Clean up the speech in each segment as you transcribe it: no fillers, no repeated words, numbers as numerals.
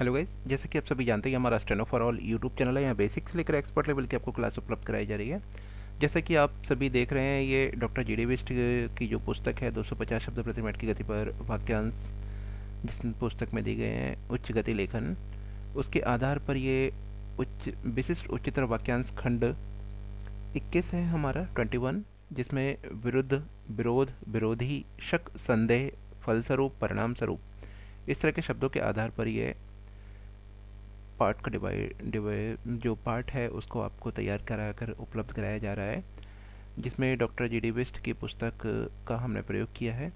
Hello guys, जैसा कि आप सभी जानते हैं हमारा steno for all YouTube channel है। यहाँ बेसिक से लेकर एक्सपर्ट लेवल की आपको क्लास उपलब्ध कराई जा रही है। जैसा कि आप सभी देख रहे हैं, ये डॉक्टर जी डी बिस्ट की जो पुस्तक है 250 शब्द प्रति मिनट की गति पर वाक्यांश, जिस पुस्तक में दी गए हैं उच्च गति लेखन, उसके आधार पर ये उच्च विशिष्ट उच्चतर वाक्यांश खंड 21 है हमारा 21, जिसमें विरुद्ध, विरोध, विरोधी, शक, संदेह, फलस्वरूप, परिणाम स्वरूप, इस तरह के शब्दों के आधार पर ये पार्ट का डिवाइड जो पार्ट है उसको आपको तैयार करा कर उपलब्ध कराया जा रहा है, जिसमें डॉक्टर जी डी बिस्ट की पुस्तक का हमने प्रयोग किया है।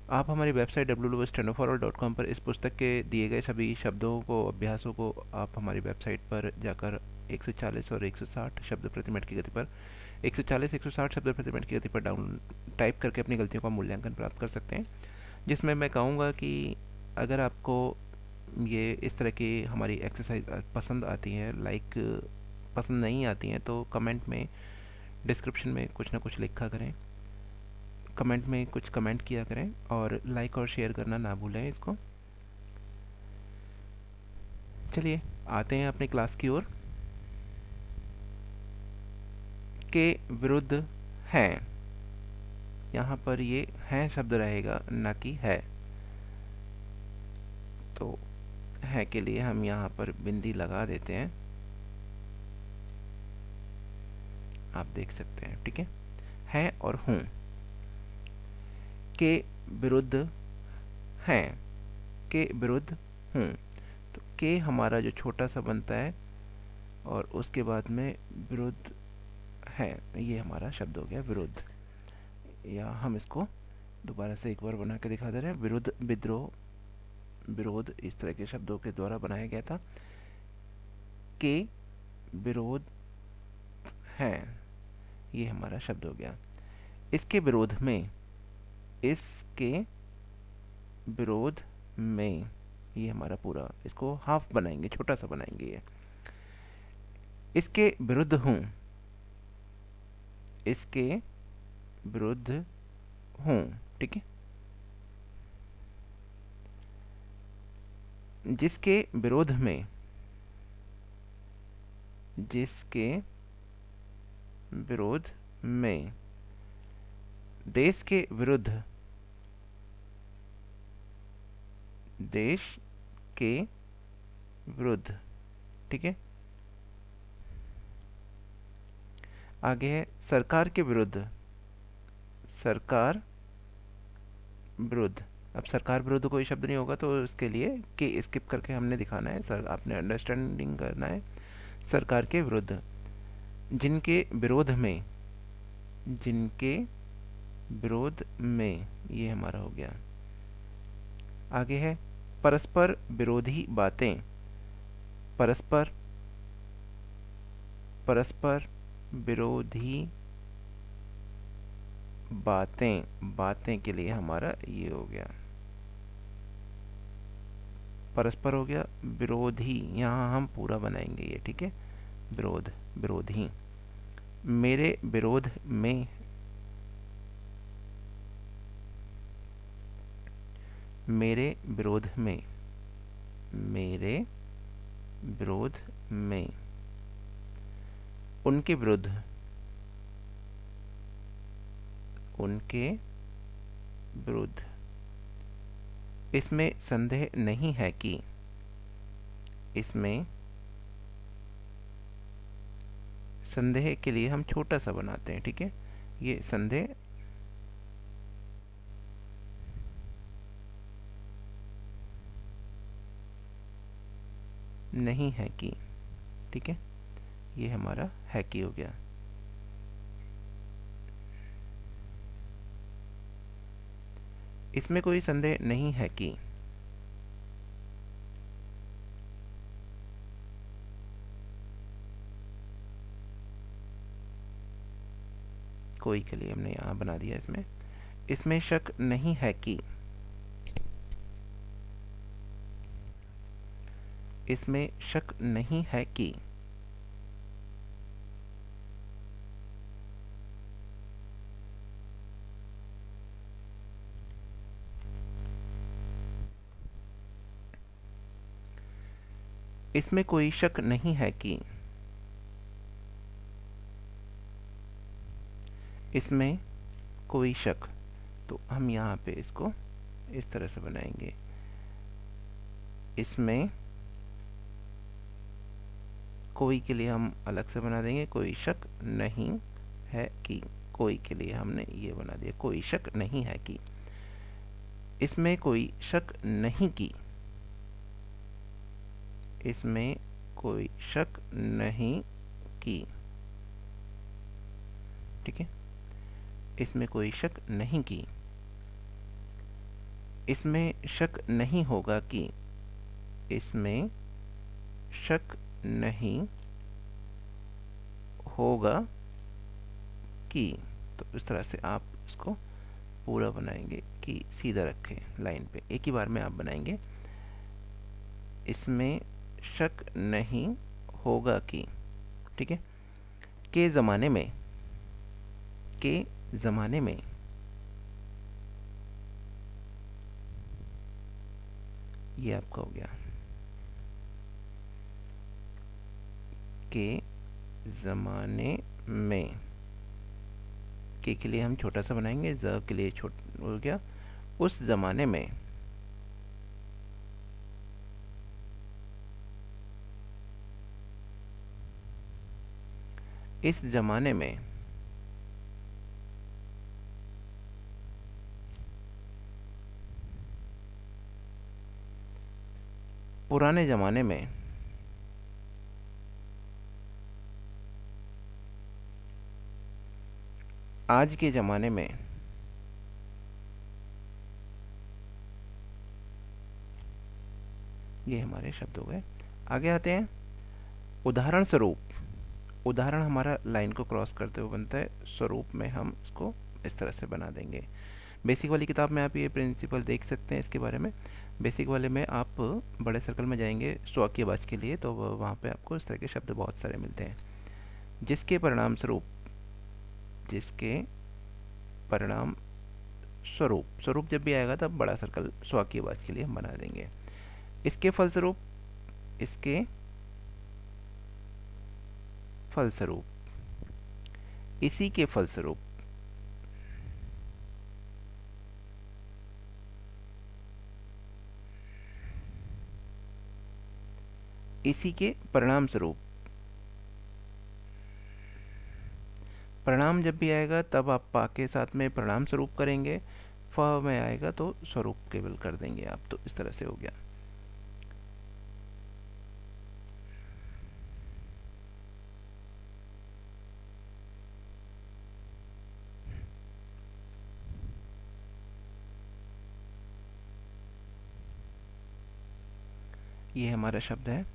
आप हमारी वेबसाइट www.stenoforall.com पर इस पुस्तक के दिए गए सभी शब्दों को, अभ्यासों को आप हमारी वेबसाइट पर जाकर 140 और 160 शब्द प्रति मिनट की गति पर 140 160 शब्द प्रति मिनट की गति पर डाउन टाइप करके अपनी गलतियों का मूल्यांकन प्राप्त कर सकते हैं। जिसमें मैं कहूँगा कि अगर आपको ये इस तरह की हमारी एक्सरसाइज पसंद आती हैं, लाइक पसंद नहीं आती हैं, तो कमेंट में, डिस्क्रिप्शन में कुछ ना कुछ लिखा करें, कमेंट में कुछ कमेंट किया करें और लाइक और शेयर करना ना भूलें इसको। चलिए आते हैं अपनी क्लास की ओर। के विरुद्ध हैं, यहाँ पर ये हैं शब्द रहेगा, ना कि है। तो है के लिए हम यहाँ पर बिंदी लगा देते हैं, आप देख सकते हैं, ठीक है और हूँ के विरुद्ध हैं, के विरुद्ध हूँ। तो के हमारा जो छोटा सा बनता है और उसके बाद में विरुद्ध है, ये हमारा शब्द हो गया विरुद्ध। या हम इसको दोबारा से एक बार बना के दिखा दे रहे हैं। विरुद्ध, विद्रोह, विरोध, इस तरह के शब्दों के द्वारा बनाया गया था। के विरोध है, ये हमारा शब्द हो गया। इसके विरोध में, इसके विरोध में, ये हमारा पूरा, इसको हाफ बनाएंगे, छोटा सा बनाएंगे ये। इसके विरुद्ध हूँ, इसके विरुद्ध हूँ, ठीक है। जिसके विरोध में, जिसके विरोध में, देश के विरुद्ध, देश के विरुद्ध, ठीक है। आगे है सरकार के विरुद्ध, सरकार विरुद्ध। अब सरकार विरुद्ध कोई शब्द नहीं होगा तो इसके लिए के स्किप करके हमने दिखाना है, सर आपने अंडरस्टैंडिंग करना है। सरकार के विरुद्ध, जिनके विरोध में, जिनके विरोध में, ये हमारा हो गया। आगे है परस्पर विरोधी बातें, परस्पर, परस्पर विरोधी बातें, बातें के लिए हमारा ये हो गया, परस्पर हो गया। विरोधी, यहाँ हम पूरा बनाएंगे ये, ठीक है। विरोध, विरोधी। मेरे विरोध में, मेरे विरोध में, मेरे विरोध में। उनके विरुद्ध, उनके विरुद्ध। इसमें संदेह नहीं है कि, इसमें संदेह के लिए हम छोटा सा बनाते हैं, ठीक है। ये संदेह नहीं है कि, ठीक है। ये हमारा है कि हो गया। इसमें कोई संदेह नहीं है कि, कोई के लिए हमने यहाँ बना दिया। इसमें, इसमें शक नहीं है कि, इसमें शक नहीं है कि। इसमें कोई शक नहीं है कि, इसमें कोई शक, तो हम यहाँ पे इसको इस तरह से बनाएंगे, इसमें कोई के लिए हम अलग से बना देंगे, कोई शक नहीं है कि, कोई के लिए हमने ये बना दिया, कोई शक नहीं है कि, इसमें कोई शक नहीं कि, इसमें कोई शक नहीं कि, ठीक है, इसमें कोई शक नहीं कि, इसमें शक नहीं होगा कि, इसमें शक नहीं होगा कि, तो इस तरह से आप इसको पूरा बनाएंगे कि सीधा रखें लाइन पे, एक ही बार में आप बनाएंगे, इसमें शक नहीं होगा कि, ठीक है, के ज़माने में, के ज़माने में, ये आपका हो गया, के ज़माने में, के लिए हम छोटा सा बनाएंगे, ज के लिए छोटा हो गया, उस ज़माने में, इस ज़माने में, पुराने ज़माने में, आज के ज़माने में, ये हमारे शब्द हो गए। आगे आते हैं उदाहरण स्वरूप, उदाहरण हमारा लाइन को क्रॉस करते हुए बनता है, स्वरूप में हम इसको इस तरह से बना देंगे। बेसिक वाली किताब में आप ये प्रिंसिपल देख सकते हैं इसके बारे में, बेसिक वाले में आप बड़े सर्कल में जाएंगे स्ववाक्यवाची के लिए, तो वहाँ पे आपको इस तरह के शब्द बहुत सारे मिलते हैं। जिसके परिणाम स्वरूप, जिसके परिणाम स्वरूप, स्वरूप जब भी आएगा तब बड़ा सर्कल स्ववाक्यवाची के लिए हम बना देंगे। इसके फलस्वरूप, इसके फलस्वरूप, इसी के फलस्वरूप, इसी के परिणाम स्वरूप, परिणाम जब भी आएगा तब आप पा के साथ में परिणाम स्वरूप करेंगे, फ में आएगा तो स्वरूप केवल कर देंगे आप, तो इस तरह से हो गया। ये हमारा शब्द है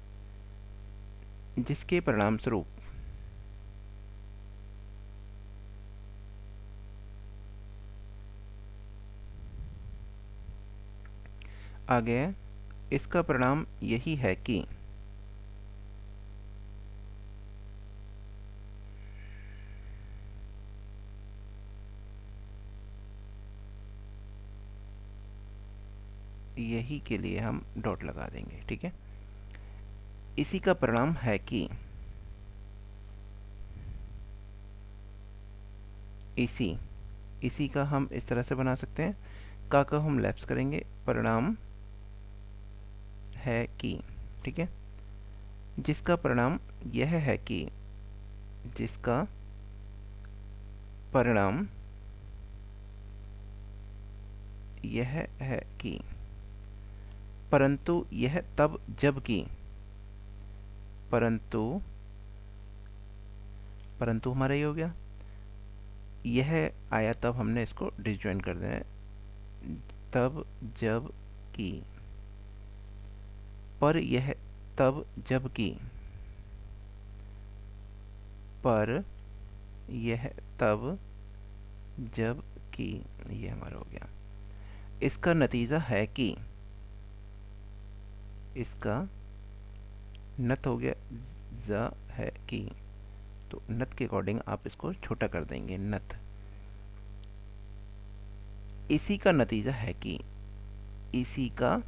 जिसके परिणाम स्वरूप, आगे इसका परिणाम यही है कि, यही के लिए हम डॉट लगा देंगे, ठीक है। इसी का परिणाम है कि, इसी का हम इस तरह से बना सकते हैं, का हम लैप्स करेंगे, परिणाम है कि, ठीक है। जिसका परिणाम यह है कि, जिसका परिणाम यह है कि, परंतु यह तब जब कि, परंतु हमारा ये हो गया, यह आया तब हमने इसको डिसजॉइन कर देना है, तब जब कि, पर यह तब जब कि, पर यह तब जब कि, ये हमारा हो गया। इसका नतीजा है कि, इसका नत हो गया, ज है कि, तो नत के अकॉर्डिंग आप इसको छोटा कर देंगे, नत। इसी का नतीजा है कि, इसी का,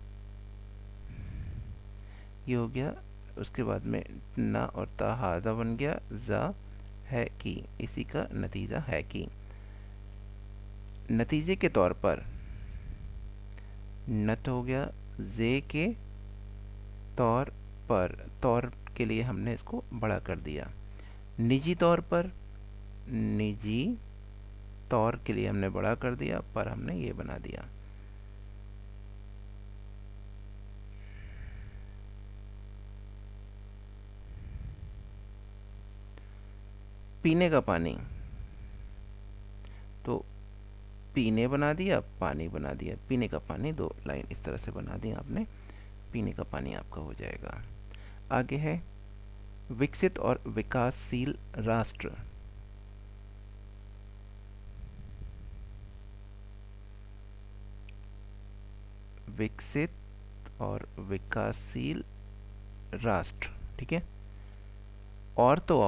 ये हो गया उसके बाद में ना और ता हादा बन गया, जा है की, इसी का नतीजा है की। नतीजे के तौर पर नत हो गया, जे के तौर पर, तौर के लिए हमने इसको बड़ा कर दिया। निजी तौर पर, निजी तौर के लिए हमने बड़ा कर दिया, पर हमने ये बना दिया। पीने का पानी, तो पीने बना दिया, पानी बना दिया, पीने का पानी, दो लाइन इस तरह से बना दी आपने, पीने का पानी आपका हो जाएगा। आगे है विकसित और विकासशील राष्ट्र। विकसित और विकासशील राष्ट्र, ठीक है। और तो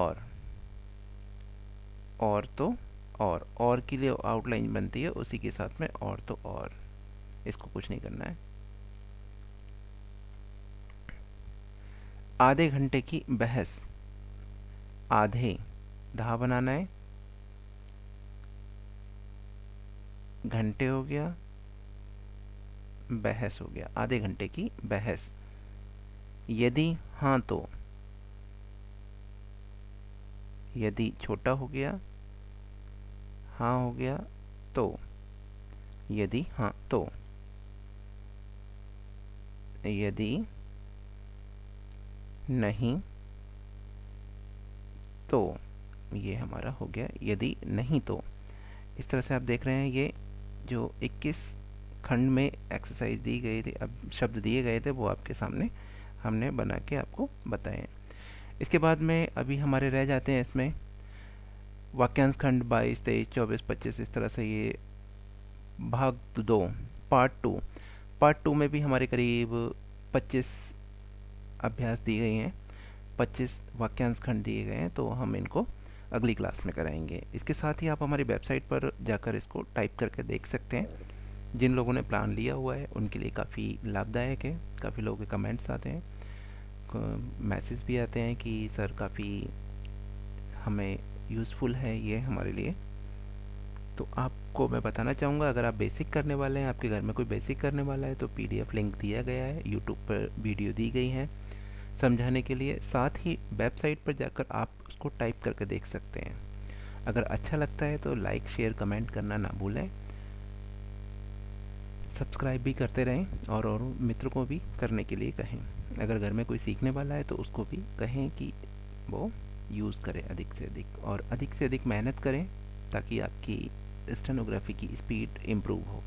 और तो और के लिए आउटलाइन बनती है, उसी के साथ में और तो और, इसको कुछ नहीं करना है। आधे घंटे की बहस, आधे धा बनाना है, घंटे हो गया, बहस हो गया, आधे घंटे की बहस। यदि हाँ तो, यदि छोटा हो गया, हाँ हो गया तो, यदि हाँ तो, यदि नहीं तो, ये हमारा हो गया यदि नहीं तो। इस तरह से आप देख रहे हैं ये जो 21 खंड में एक्सरसाइज दी गई थी, अब शब्द दिए गए थे, वो आपके सामने हमने बना के आपको बताए। इसके बाद में अभी हमारे रह जाते हैं इसमें वाक्यांश खंड 22, 23, 24, 25, इस तरह से ये भाग 2, पार्ट टू में भी हमारे करीब 25 अभ्यास दिए गए हैं, 25 वाक्यांश खंड दिए गए हैं, तो हम इनको अगली क्लास में कराएंगे। इसके साथ ही आप हमारी वेबसाइट पर जाकर इसको टाइप करके देख सकते हैं। जिन लोगों ने प्लान लिया हुआ है उनके लिए काफ़ी लाभदायक है। काफ़ी लोगों के कमेंट्स आते हैं, मैसेज भी आते हैं कि सर काफ़ी हमें यूज़फुल है ये हमारे लिए। तो आपको मैं बताना चाहूँगा, अगर आप बेसिक करने वाले हैं, आपके घर में कोई बेसिक करने वाला है, तो पीडीएफ लिंक दिया गया है, यूट्यूब पर वीडियो दी गई है समझाने के लिए। साथ ही वेबसाइट पर जाकर आप उसको टाइप करके देख सकते हैं। अगर अच्छा लगता है तो लाइक, शेयर, कमेंट करना ना भूलें। सब्सक्राइब भी करते रहें और मित्रों को भी करने के लिए कहें। अगर घर में कोई सीखने वाला है तो उसको भी कहें कि वो यूज़ करें अधिक से अधिक मेहनत करें, ताकि आपकी स्टेनोग्राफी की स्पीड इम्प्रूव हो।